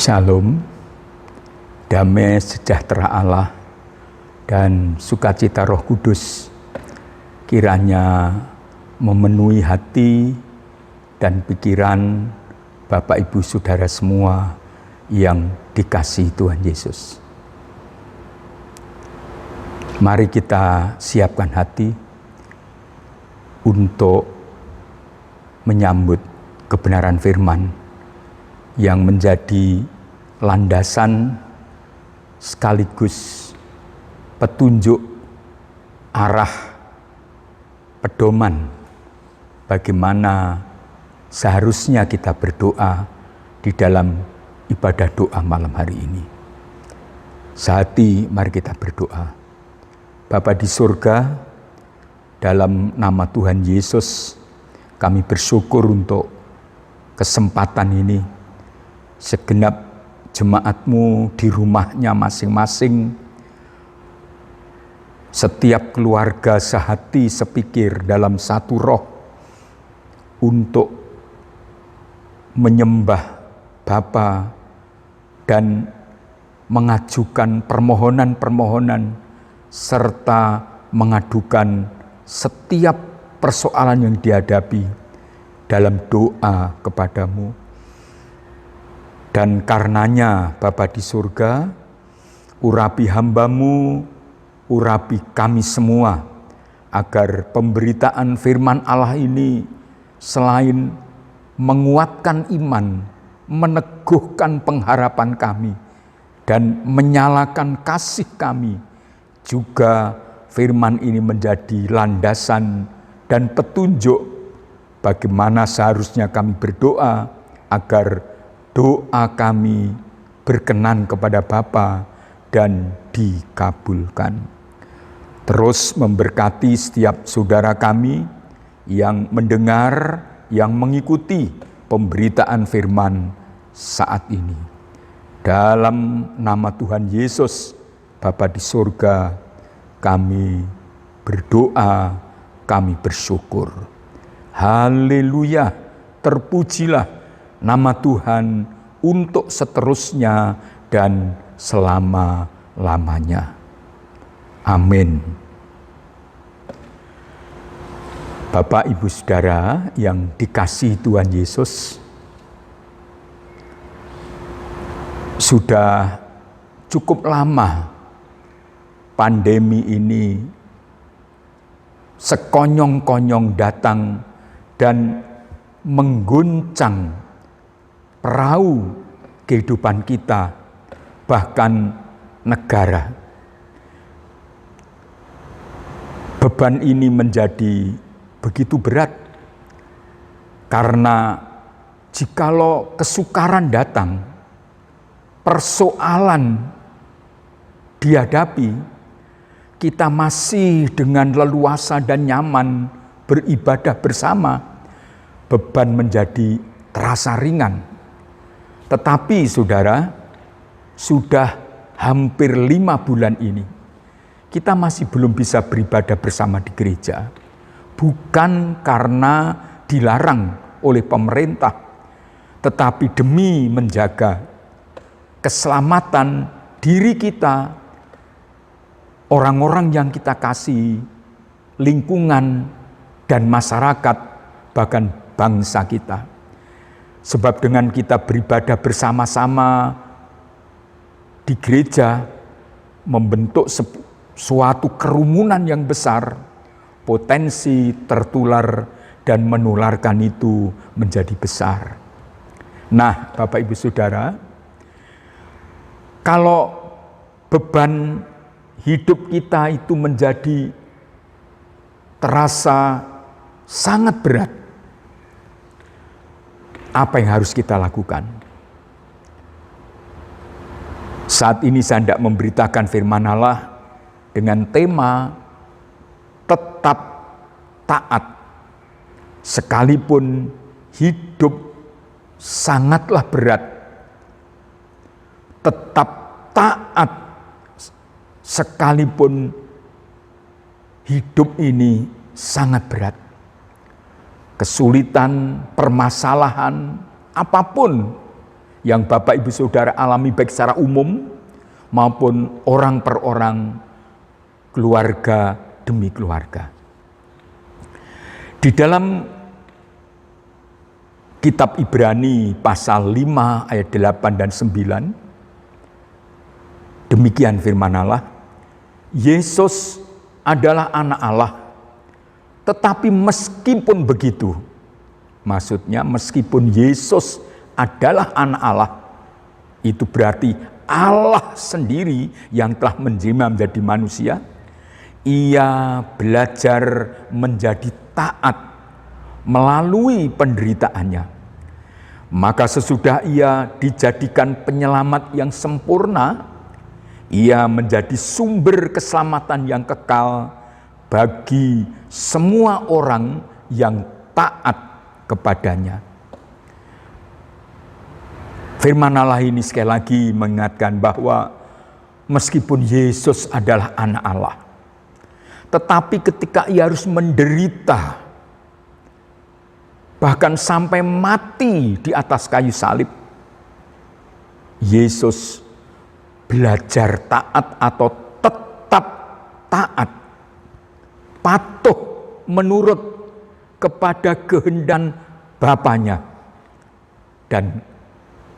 Shalom, damai sejahtera Allah dan sukacita Roh Kudus kiranya memenuhi hati dan pikiran Bapak Ibu Saudara semua yang dikasihi Tuhan Yesus. Mari kita siapkan hati untuk menyambut kebenaran firman yang menjadi landasan sekaligus petunjuk arah pedoman bagaimana seharusnya kita berdoa di dalam ibadah doa malam hari ini. Sehati mari kita berdoa. Bapa di surga, dalam nama Tuhan Yesus kami bersyukur untuk kesempatan ini. Segenap jemaat-Mu di rumahnya masing-masing, setiap keluarga sehati sepikir dalam satu roh untuk menyembah Bapa dan mengajukan permohonan-permohonan serta mengadukan setiap persoalan yang dihadapi dalam doa kepadamu. Dan karenanya Bapa di surga, urapi hamba-Mu, urapi kami semua, agar pemberitaan firman Allah ini selain menguatkan iman, meneguhkan pengharapan kami, dan menyalakan kasih kami, juga firman ini menjadi landasan dan petunjuk bagaimana seharusnya kami berdoa agar doa kami berkenan kepada Bapa dan dikabulkan. Terus memberkati setiap saudara kami yang mendengar, yang mengikuti pemberitaan firman saat ini. Dalam nama Tuhan Yesus, Bapa di surga, kami berdoa, kami bersyukur. Haleluya, terpujilah nama Tuhan untuk seterusnya dan selama-lamanya. Amin. Bapak, Ibu, Saudara yang dikasihi Tuhan Yesus, sudah cukup lama pandemi ini sekonyong-konyong datang dan mengguncang perahu kehidupan kita, bahkan negara. Beban ini menjadi begitu berat, karena jikalau kesukaran datang, persoalan dihadapi, kita masih dengan leluasa dan nyaman beribadah bersama, beban menjadi terasa ringan. Tetapi saudara, sudah hampir 5 bulan ini, kita masih belum bisa beribadah bersama di gereja. Bukan karena dilarang oleh pemerintah, tetapi demi menjaga keselamatan diri kita, orang-orang yang kita kasih, lingkungan, dan masyarakat, bahkan bangsa kita. Sebab dengan kita beribadah bersama-sama di gereja, membentuk suatu kerumunan yang besar, potensi tertular dan menularkan itu menjadi besar. Nah, Bapak Ibu Saudara, kalau beban hidup kita itu menjadi terasa sangat berat, apa yang harus kita lakukan? Saat ini saya hendak memberitakan firman Allah dengan tema tetap taat, sekalipun hidup sangatlah berat. Tetap taat sekalipun hidup ini sangat berat. Kesulitan, permasalahan, apapun yang Bapak Ibu Saudara alami baik secara umum maupun orang per orang, keluarga demi keluarga. Di dalam kitab Ibrani pasal 5 ayat 8 dan 9, demikian firman Allah, Yesus adalah anak Allah, tetapi meskipun begitu, maksudnya meskipun Yesus adalah anak Allah, itu berarti Allah sendiri yang telah menjelma menjadi manusia. Ia belajar menjadi taat melalui penderitaannya. Maka sesudah ia dijadikan penyelamat yang sempurna, ia menjadi sumber keselamatan yang kekal bagi semua orang yang taat kepadanya. Firman Allah ini sekali lagi mengingatkan bahwa meskipun Yesus adalah anak Allah, tetapi ketika ia harus menderita, bahkan sampai mati di atas kayu salib, Yesus belajar taat atau tetap taat, patuh menurut kepada kehendak Bapanya. Dan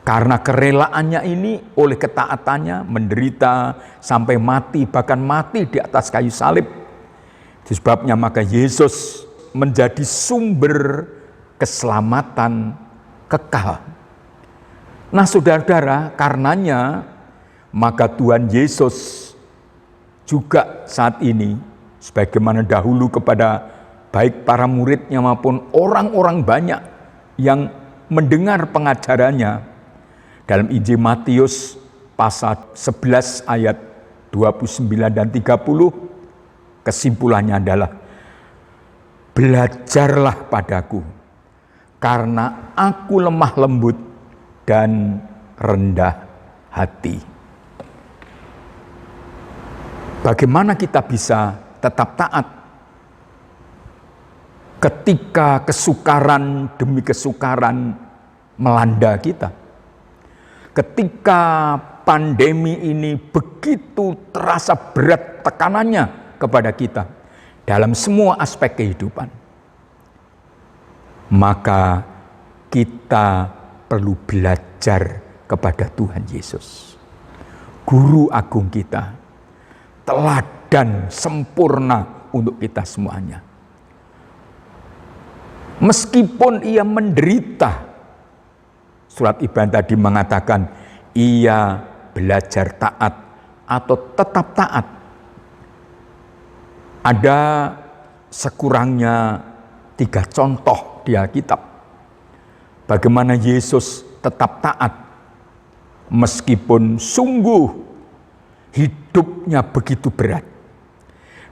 karena kerelaannya ini, oleh ketaatannya menderita sampai mati, bahkan mati di atas kayu salib. Sebabnya maka Yesus menjadi sumber keselamatan kekal. Nah saudara-saudara, karenanya maka Tuhan Yesus juga saat ini, sebagaimana dahulu kepada baik para muridnya maupun orang-orang banyak yang mendengar pengajarannya, dalam Injil Matius pasal 11 ayat 29 dan 30, kesimpulannya adalah, belajarlah padaku, karena aku lemah lembut dan rendah hati. Bagaimana kita bisa tetap taat ketika kesukaran demi kesukaran melanda kita? Ketika pandemi ini begitu terasa berat tekanannya kepada kita dalam semua aspek kehidupan, maka kita perlu belajar kepada Tuhan Yesus, Guru Agung kita, teladan sempurna untuk kita semuanya. Meskipun ia menderita, surat Ibrani tadi mengatakan ia belajar taat atau tetap taat. Ada sekurangnya 3 contoh di Alkitab bagaimana Yesus tetap taat meskipun sungguh hidupnya begitu berat.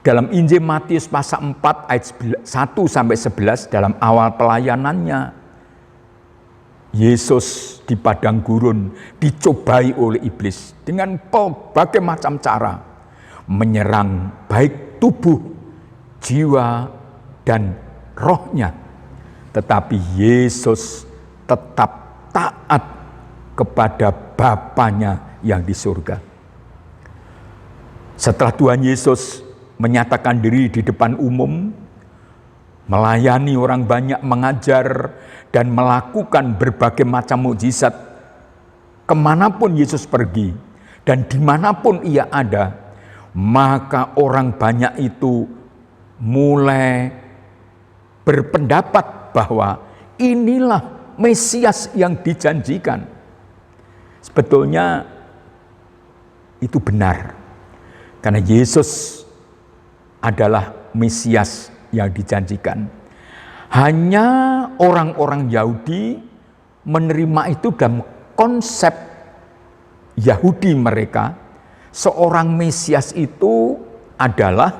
Dalam Injil Matius pasal 4 ayat 1-11, dalam awal pelayanannya, Yesus di padang gurun dicobai oleh iblis dengan berbagai macam cara, menyerang baik tubuh, jiwa, dan rohnya. Tetapi Yesus tetap taat kepada Bapanya yang di surga. Setelah Tuhan Yesus menyatakan diri di depan umum, melayani orang banyak, mengajar, dan melakukan berbagai macam mukjizat, kemanapun Yesus pergi, dan dimanapun ia ada, maka orang banyak itu mulai berpendapat bahwa inilah Mesias yang dijanjikan. Sebetulnya itu benar, karena Yesus adalah Mesias yang dijanjikan. Hanya orang-orang Yahudi menerima itu dalam konsep Yahudi mereka. Seorang Mesias itu adalah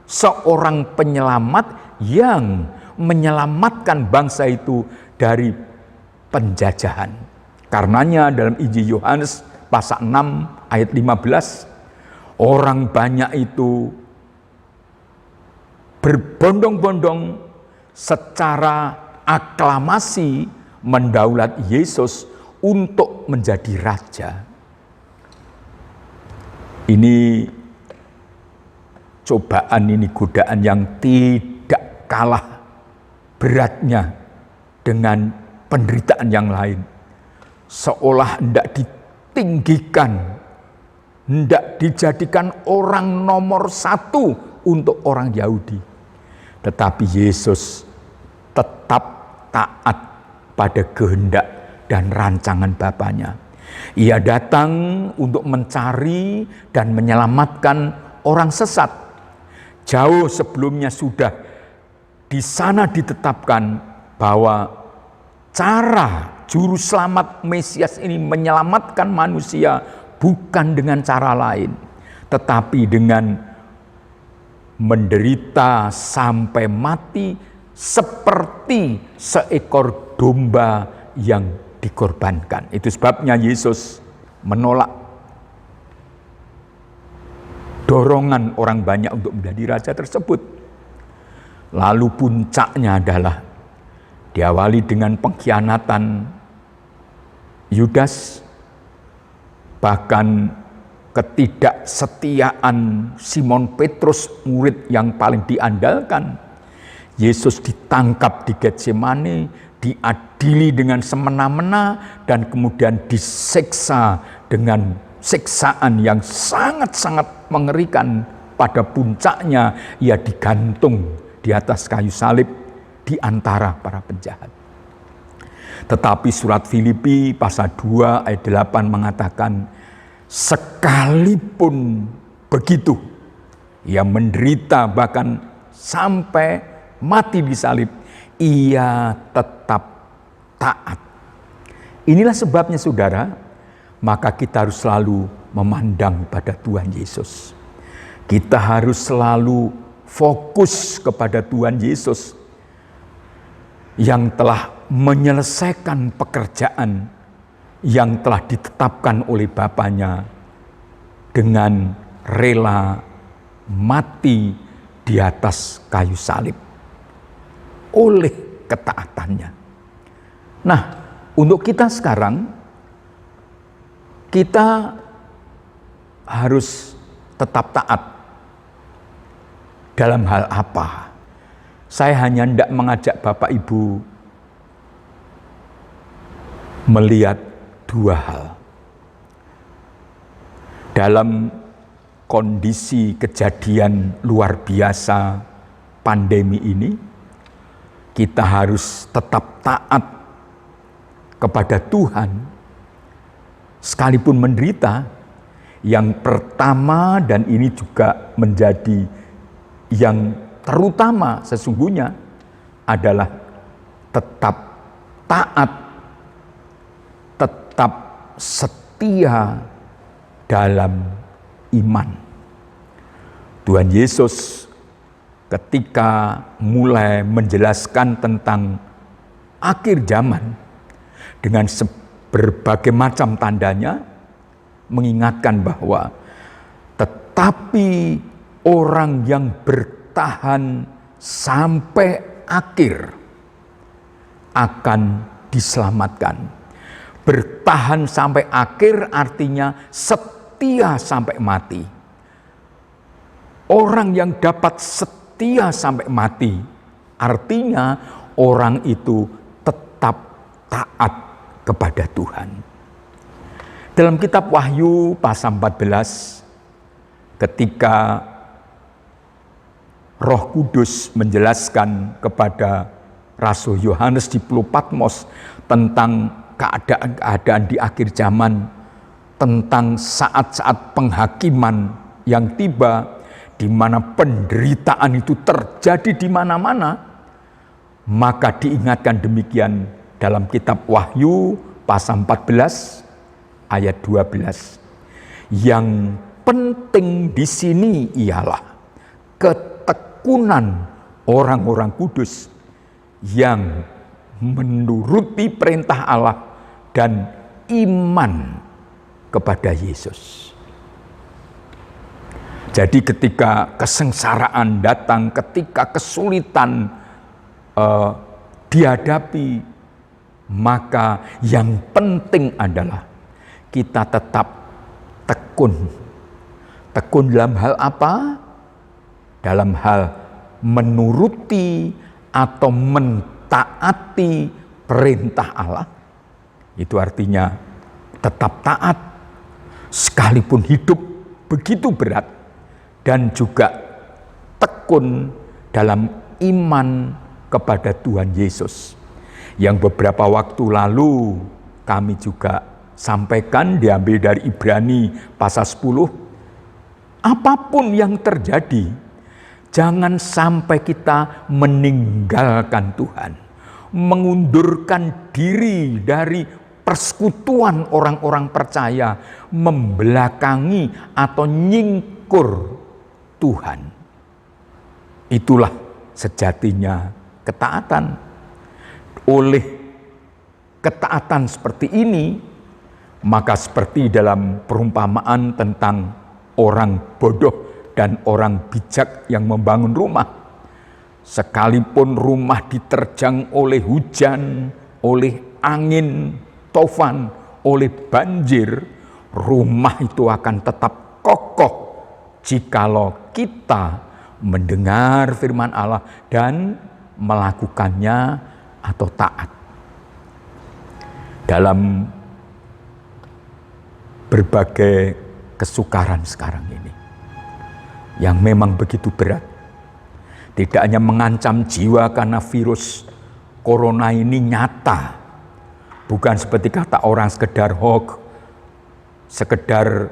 seorang penyelamat yang menyelamatkan bangsa itu dari penjajahan. Karenanya dalam Injil Yohanes pasal 6 ayat 15, orang banyak itu berbondong-bondong secara aklamasi mendaulat Yesus untuk menjadi raja. Ini cobaan, ini godaan yang tidak kalah beratnya dengan penderitaan yang lain. Seolah hendak ditinggikan, hendak dijadikan orang nomor satu untuk orang Yahudi. Tetapi Yesus tetap taat pada kehendak dan rancangan Bapanya. Ia datang untuk mencari dan menyelamatkan orang sesat. Jauh sebelumnya sudah di sana ditetapkan bahwa cara juru selamat Mesias ini menyelamatkan manusia bukan dengan cara lain, tetapi dengan menderita sampai mati seperti seekor domba yang dikorbankan. Itu sebabnya Yesus menolak dorongan orang banyak untuk menjadi raja tersebut. Lalu puncaknya adalah diawali dengan pengkhianatan Yudas, bahkan ketidaksetiaan Simon Petrus, murid yang paling diandalkan. Yesus ditangkap di Getsemani, diadili dengan semena-mena, dan kemudian disiksa dengan siksaan yang sangat-sangat mengerikan. Pada puncaknya ia digantung di atas kayu salib di antara para penjahat. Tetapi surat Filipi pasal 2 ayat 8 mengatakan, sekalipun begitu, ia menderita bahkan sampai mati di salib, ia tetap taat. Inilah sebabnya saudara, maka kita harus selalu memandang pada Tuhan Yesus. Kita harus selalu fokus kepada Tuhan Yesus yang telah menyelesaikan pekerjaan yang telah ditetapkan oleh Bapanya dengan rela mati di atas kayu salib oleh ketaatannya. Nah, untuk kita sekarang, kita harus tetap taat. Dalam hal apa? Saya hanya hendak mengajak Bapak Ibu melihat dua hal. Dalam kondisi kejadian luar biasa pandemi ini, kita harus tetap taat kepada Tuhan sekalipun menderita. Yang pertama, dan ini juga menjadi yang terutama sesungguhnya, adalah tetap taat, tetap setia dalam iman. Tuhan Yesus ketika mulai menjelaskan tentang akhir zaman dengan berbagai macam tandanya, mengingatkan bahwa tetapi orang yang bertahan sampai akhir akan diselamatkan. Bertahan sampai akhir artinya setia sampai mati. Orang yang dapat setia sampai mati artinya orang itu tetap taat kepada Tuhan. Dalam kitab Wahyu pasal 14, ketika Roh Kudus menjelaskan kepada Rasul Yohanes di Pulau Patmos tentang keadaan-keadaan di akhir zaman, tentang saat-saat penghakiman yang tiba, di mana penderitaan itu terjadi di mana-mana, maka diingatkan demikian dalam kitab Wahyu pasal 14 ayat 12. Yang penting di sini ialah ketekunan orang-orang kudus yang menuruti perintah Allah dan iman kepada Yesus. Jadi ketika kesengsaraan datang, ketika kesulitan dihadapi, maka yang penting adalah kita tetap tekun. Tekun dalam hal apa? Dalam hal menuruti atau mentaati perintah Allah. Itu artinya tetap taat sekalipun hidup begitu berat, dan juga tekun dalam iman kepada Tuhan Yesus. Yang beberapa waktu lalu kami juga sampaikan, diambil dari Ibrani pasal 10. Apapun yang terjadi, jangan sampai kita meninggalkan Tuhan, mengundurkan diri dari persekutuan orang-orang percaya, membelakangi atau nyingkur Tuhan. Itulah sejatinya ketaatan. Oleh ketaatan seperti ini, maka seperti dalam perumpamaan tentang orang bodoh dan orang bijak yang membangun rumah, sekalipun rumah diterjang oleh hujan, oleh angin, tofan, oleh banjir, rumah itu akan tetap kokoh jikalau kita mendengar firman Allah dan melakukannya atau taat. Dalam berbagai kesukaran sekarang ini yang memang begitu berat, tidak hanya mengancam jiwa karena virus corona ini nyata, bukan seperti kata orang sekedar hoax, sekedar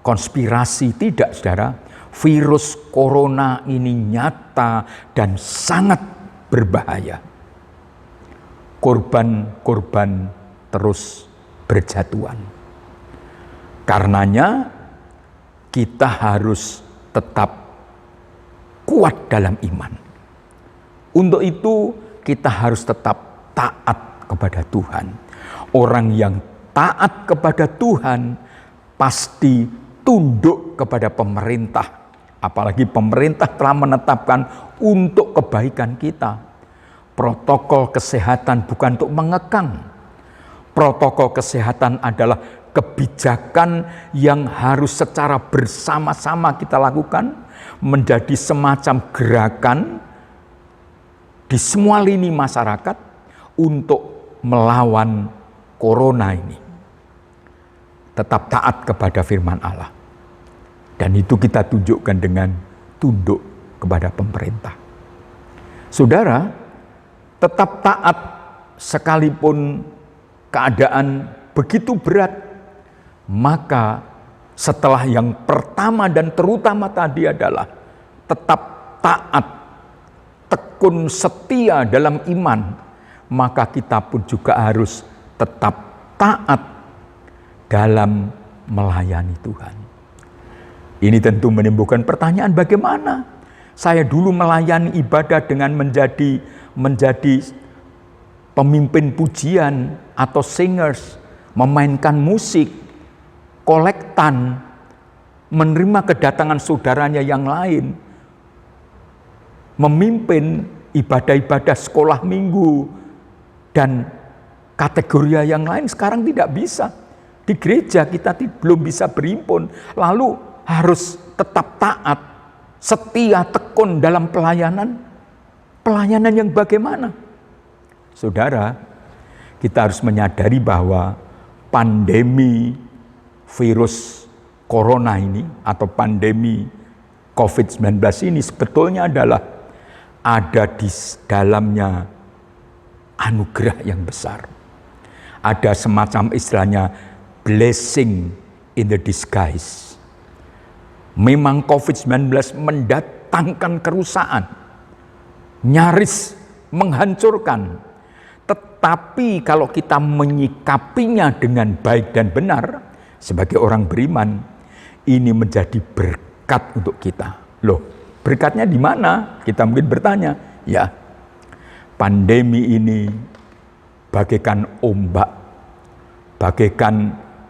konspirasi, tidak saudara. Virus corona ini nyata dan sangat berbahaya. Korban-korban terus berjatuhan. Karenanya kita harus tetap kuat dalam iman. Untuk itu kita harus tetap taat kepada Tuhan. Orang yang taat kepada Tuhan pasti tunduk kepada pemerintah. Apalagi pemerintah telah menetapkan untuk kebaikan kita. Protokol kesehatan bukan untuk mengekang. Protokol kesehatan adalah kebijakan yang harus secara bersama-sama kita lakukan, menjadi semacam gerakan di semua lini masyarakat untuk melawan corona ini. Tetap taat kepada firman Allah. Dan itu kita tunjukkan dengan tunduk kepada pemerintah. Saudara, tetap taat sekalipun keadaan begitu berat, maka setelah yang pertama dan terutama tadi adalah tetap taat, tekun setia dalam iman, maka kita pun juga harus tetap taat dalam melayani Tuhan. Ini tentu menimbulkan pertanyaan, bagaimana saya dulu melayani ibadah dengan menjadi pemimpin pujian atau singers, memainkan musik, kolektan, menerima kedatangan saudaranya yang lain, memimpin ibadah-ibadah sekolah minggu, dan kategori yang lain sekarang tidak bisa. Di gereja kita belum bisa berhimpun, lalu harus tetap taat, setia, tekun dalam pelayanan. Pelayanan yang bagaimana? Saudara, kita harus menyadari bahwa pandemi virus corona ini atau pandemi COVID-19 ini sebetulnya adalah ada di dalamnya anugerah yang besar. Ada semacam istilahnya blessing in the disguise. Memang COVID-19 mendatangkan kerusakan, nyaris menghancurkan. Tetapi kalau kita menyikapinya dengan baik dan benar, sebagai orang beriman, ini menjadi berkat untuk kita. Loh, berkatnya di mana? Kita mungkin bertanya. Ya, pandemi ini bagaikan ombak,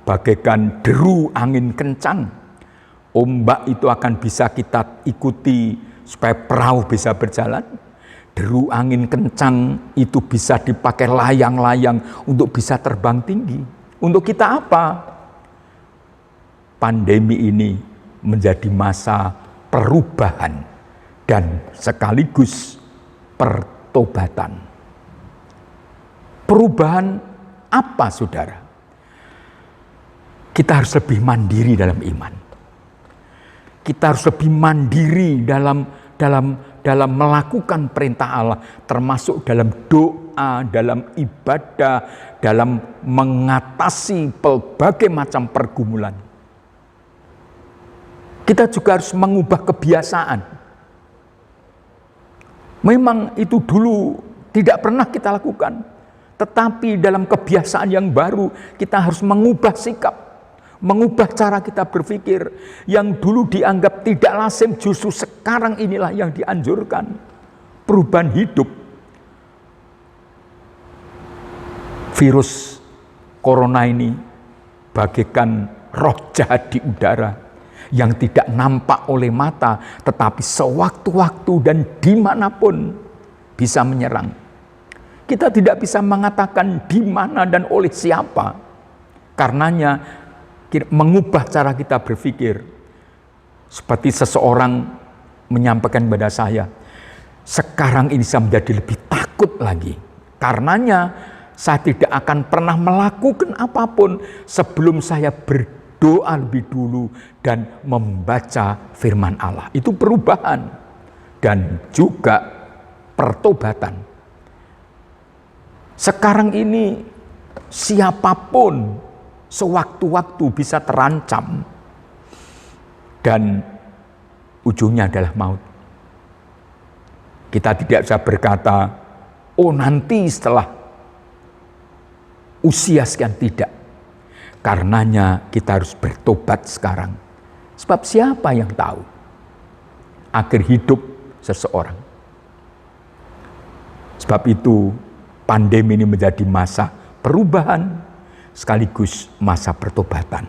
bagaikan deru angin kencang. Ombak itu akan bisa kita ikuti supaya perahu bisa berjalan. deru angin kencang itu bisa dipakai layang-layang untuk bisa terbang tinggi. Untuk kita apa? Pandemi ini menjadi masa perubahan dan sekaligus pertobatan. Perubahan apa, saudara? Kita harus lebih mandiri dalam iman. Kita harus lebih mandiri dalam melakukan perintah Allah, termasuk dalam doa, dalam ibadah, dalam mengatasi berbagai macam pergumulan. Kita juga harus mengubah kebiasaan. Memang itu dulu tidak pernah kita lakukan, tetapi dalam kebiasaan yang baru kita harus mengubah sikap, mengubah cara kita berpikir. Yang dulu dianggap tidak lazim, justru sekarang inilah yang dianjurkan. Perubahan hidup. Virus corona ini bagaikan roh jahat di udara yang tidak nampak oleh mata, tetapi sewaktu-waktu dan dimanapun bisa menyerang. Kita tidak bisa mengatakan di mana dan oleh siapa. Karenanya mengubah cara kita berpikir. Seperti seseorang menyampaikan kepada saya, sekarang ini saya menjadi lebih takut lagi. Karenanya saya tidak akan pernah melakukan apapun sebelum saya berdoa lebih dulu dan membaca firman Allah. Itu perubahan dan juga pertobatan. Sekarang ini siapapun sewaktu-waktu bisa terancam dan ujungnya adalah maut. Kita tidak bisa berkata, oh nanti setelah usia sekian, tidak. Karenanya kita harus bertobat sekarang. Sebab siapa yang tahu akhir hidup seseorang. Sebab itu pandemi ini menjadi masa perubahan sekaligus masa pertobatan.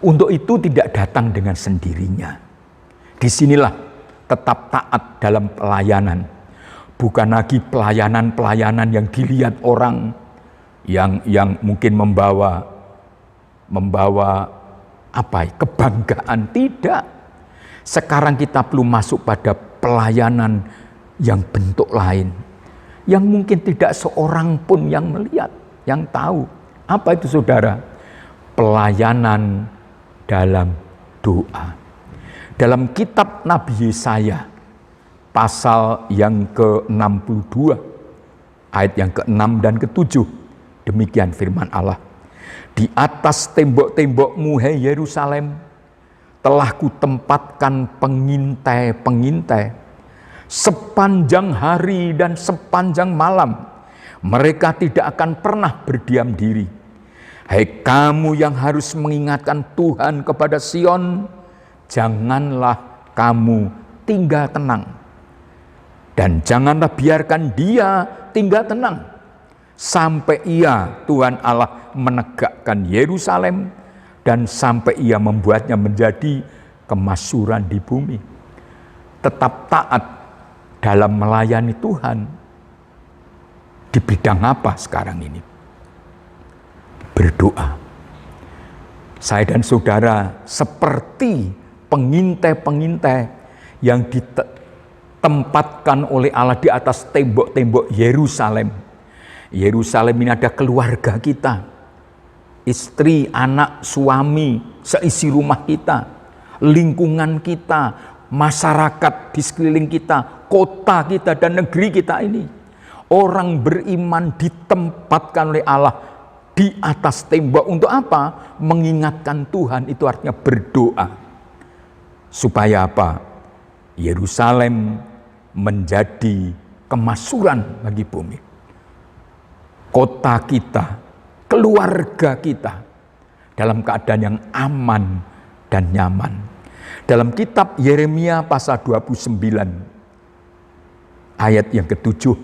Untuk itu tidak datang dengan sendirinya. Disinilah tetap taat dalam pelayanan. Bukan lagi pelayanan-pelayanan yang dilihat orang yang mungkin membawa kebanggaan. Tidak. Sekarang kita perlu masuk pada pelayanan yang bentuk lain. Yang mungkin tidak seorang pun yang melihat, yang tahu. Apa itu, saudara? Pelayanan dalam doa. Dalam kitab Nabi Yesaya, pasal yang ke-62, ayat yang ke-6 dan ke-7, demikian firman Allah. Di atas tembok-tembokmu, hai Yerusalem, telah kutempatkan pengintai-pengintai. Sepanjang hari dan sepanjang malam, mereka tidak akan pernah berdiam diri. Hai kamu yang harus mengingatkan Tuhan kepada Sion, janganlah kamu tinggal tenang. Dan janganlah biarkan dia tinggal tenang, sampai ia, Tuhan Allah, menegakkan Yerusalem, dan sampai ia membuatnya menjadi kemasyhuran di bumi. Tetap taat dalam melayani Tuhan. Di bidang apa sekarang ini? Berdoa. Saya dan saudara seperti pengintai-pengintai yang ditempatkan oleh Allah di atas tembok-tembok Yerusalem. Yerusalem ini ada keluarga kita, istri, anak, suami, seisi rumah kita, lingkungan kita, masyarakat di sekeliling kita, kota kita dan negeri kita ini. Orang beriman ditempatkan oleh Allah di atas tembok untuk apa? Mengingatkan Tuhan, itu artinya berdoa. Supaya apa? Yerusalem menjadi kemasyhuran bagi bumi. Kota kita, keluarga kita dalam keadaan yang aman dan nyaman. Dalam kitab Yeremia pasal 29 ayat yang ke-7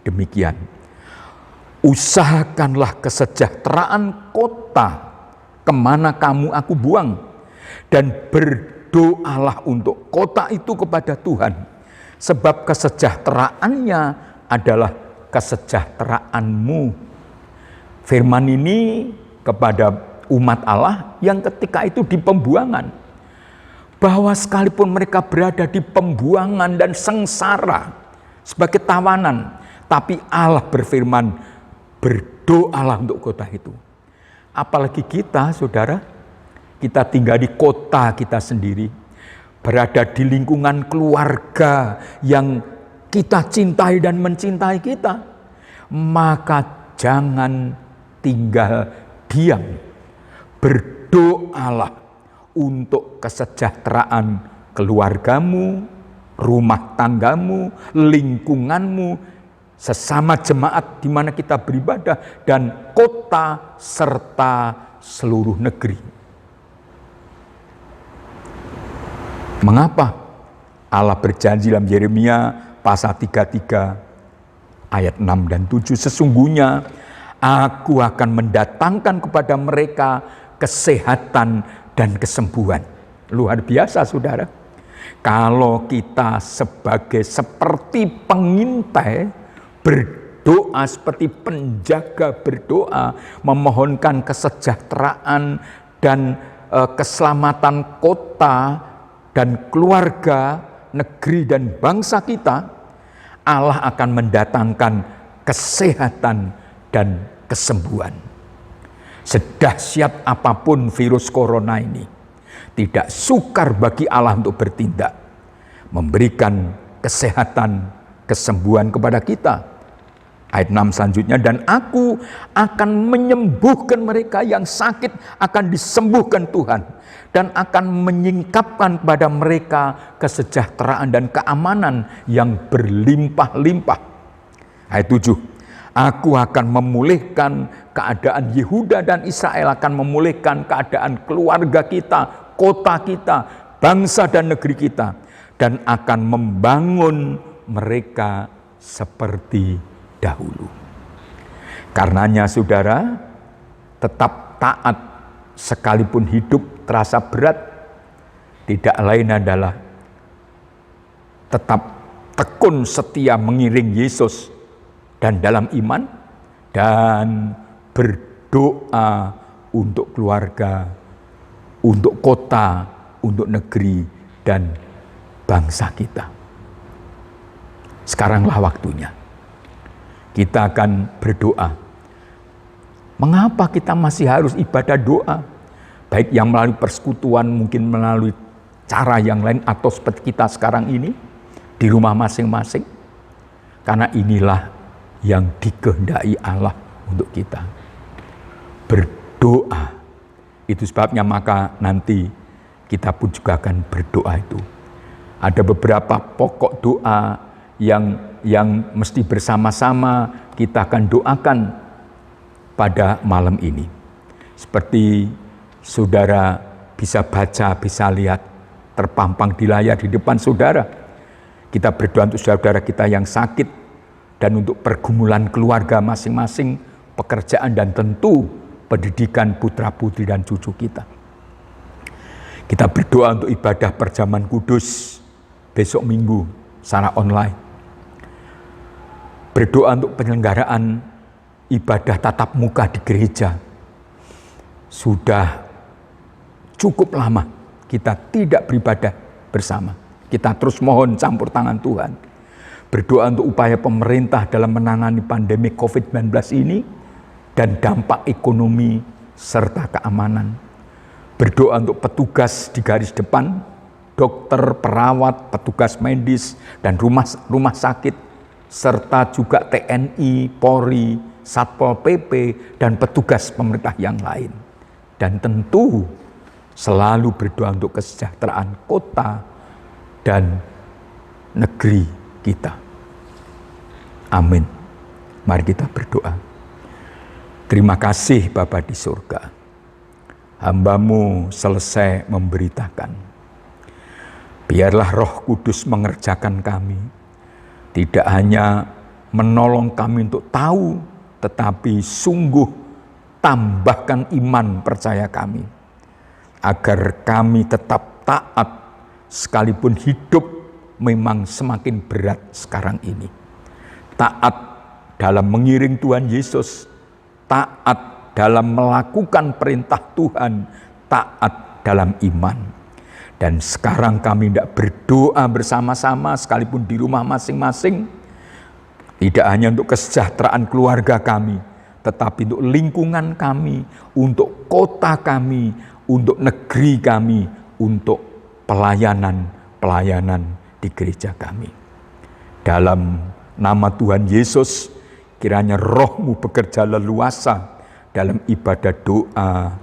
demikian. Usahakanlah kesejahteraan kota kemana kamu aku buang, dan berdoalah untuk kota itu kepada Tuhan, Sebab kesejahteraannya adalah kesejahteraanmu. Firman ini kepada umat Allah yang ketika itu di pembuangan, bahwa sekalipun mereka berada di pembuangan dan sengsara sebagai tawanan, tapi Allah berfirman, berdoalah untuk kota itu. Apalagi kita, saudara, kita tinggal di kota kita sendiri, berada di lingkungan keluarga yang kita cintai dan mencintai kita, maka jangan tinggal diam. Berdoalah untuk kesejahteraan keluargamu, rumah tanggamu, lingkunganmu, sesama jemaat di mana kita beribadah, dan kota serta seluruh negeri. Mengapa Allah berjanji dalam Yeremia pasal 33 ayat 6 dan 7, sesungguhnya aku akan mendatangkan kepada mereka kesehatan dan kesembuhan. Luar biasa, saudara. Kalau kita seperti pengintai berdoa, seperti penjaga berdoa, memohonkan kesejahteraan dan keselamatan kota dan keluarga, negeri dan bangsa kita, Allah akan mendatangkan kesehatan dan kesembuhan. Sedahsyat apapun virus corona ini, tidak sukar bagi Allah untuk bertindak, memberikan kesehatan, kesembuhan kepada kita. Ayat 6 selanjutnya, dan aku akan menyembuhkan mereka yang sakit, akan disembuhkan Tuhan, dan akan menyingkapkan kepada mereka kesejahteraan dan keamanan yang berlimpah-limpah. Ayat 7, aku akan memulihkan keadaan Yehuda dan Israel, akan memulihkan keadaan keluarga kita, kota kita, bangsa dan negeri kita, dan akan membangun mereka seperti dahulu. Karenanya saudara, tetap taat sekalipun hidup terasa berat, tidak lain adalah tetap tekun setia mengiring Yesus dan dalam iman, dan berdoa untuk keluarga, untuk kota, untuk negeri dan bangsa kita. Sekaranglah waktunya kita akan berdoa. Mengapa kita masih harus ibadah doa? Baik yang melalui persekutuan, mungkin melalui cara yang lain, atau seperti kita sekarang ini di rumah masing-masing. Karena inilah yang dikehendaki Allah untuk kita. Berdoa. Itu sebabnya maka nanti kita pun juga akan berdoa itu. Ada beberapa pokok doa yang mesti bersama-sama kita akan doakan pada malam ini. Seperti saudara bisa baca, bisa lihat, terpampang di layar di depan saudara. Kita berdoa untuk saudara kita yang sakit, dan untuk pergumulan keluarga masing-masing, pekerjaan, dan tentu pendidikan putra-putri dan cucu kita. Kita berdoa untuk ibadah perjamuan kudus besok Minggu secara online. Berdoa untuk penyelenggaraan ibadah tatap muka di gereja. Sudah cukup lama kita tidak beribadah bersama. Kita terus mohon campur tangan Tuhan. Berdoa untuk upaya pemerintah dalam menangani pandemi COVID-19 ini dan dampak ekonomi serta keamanan. Berdoa untuk petugas di garis depan, dokter, perawat, petugas medis, dan rumah sakit, serta juga TNI, Polri, Satpol PP, dan petugas pemerintah yang lain. Dan tentu selalu berdoa untuk kesejahteraan kota dan negeri kita. Amin. Mari kita berdoa. Terima kasih Bapa di surga. Hamba-Mu selesai memberitakan. Biarlah Roh Kudus mengerjakan kami. Tidak hanya menolong kami untuk tahu, tetapi sungguh tambahkan iman percaya kami. Agar kami tetap taat sekalipun hidup memang semakin berat sekarang ini. Taat dalam mengiring Tuhan Yesus, taat dalam melakukan perintah Tuhan, taat dalam iman. Dan sekarang kami tidak berdoa bersama-sama sekalipun di rumah masing-masing, tidak hanya untuk kesejahteraan keluarga kami, tetapi untuk lingkungan kami, untuk kota kami, untuk negeri kami, untuk pelayanan di gereja kami. Dalam nama Tuhan Yesus, kiranya Roh-Mu bekerja leluasa dalam ibadah doa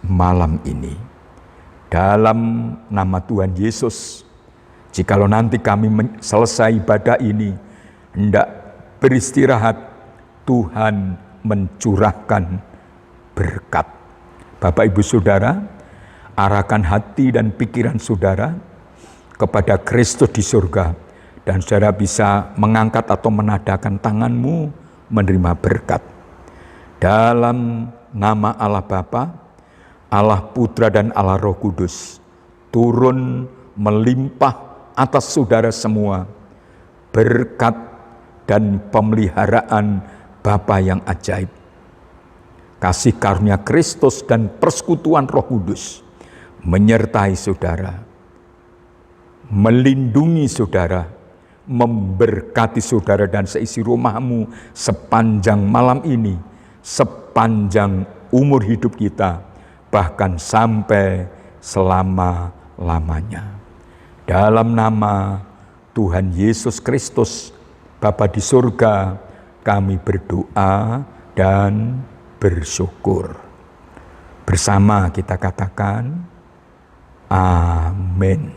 malam ini. Dalam nama Tuhan Yesus, jikalau nanti kami selesai ibadah ini, hendak beristirahat, Tuhan mencurahkan berkat. Bapak Ibu Saudara, arahkan hati dan pikiran saudara kepada Kristus di surga, dan saudara bisa mengangkat atau menadahkan tanganmu menerima berkat. Dalam nama Allah Bapa, Allah Putra dan Allah Roh Kudus, turun melimpah atas saudara semua berkat dan pemeliharaan Bapa yang ajaib. Kasih karunia Kristus dan persekutuan Roh Kudus menyertai saudara, melindungi saudara, memberkati saudara dan seisi rumahmu sepanjang malam ini, sepanjang umur hidup kita, bahkan sampai selama-lamanya. Dalam nama Tuhan Yesus Kristus, Bapa di surga, kami berdoa dan bersyukur. Bersama kita katakan, amin.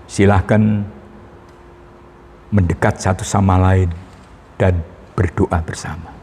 Silahkan mendekat satu sama lain dan berdoa bersama.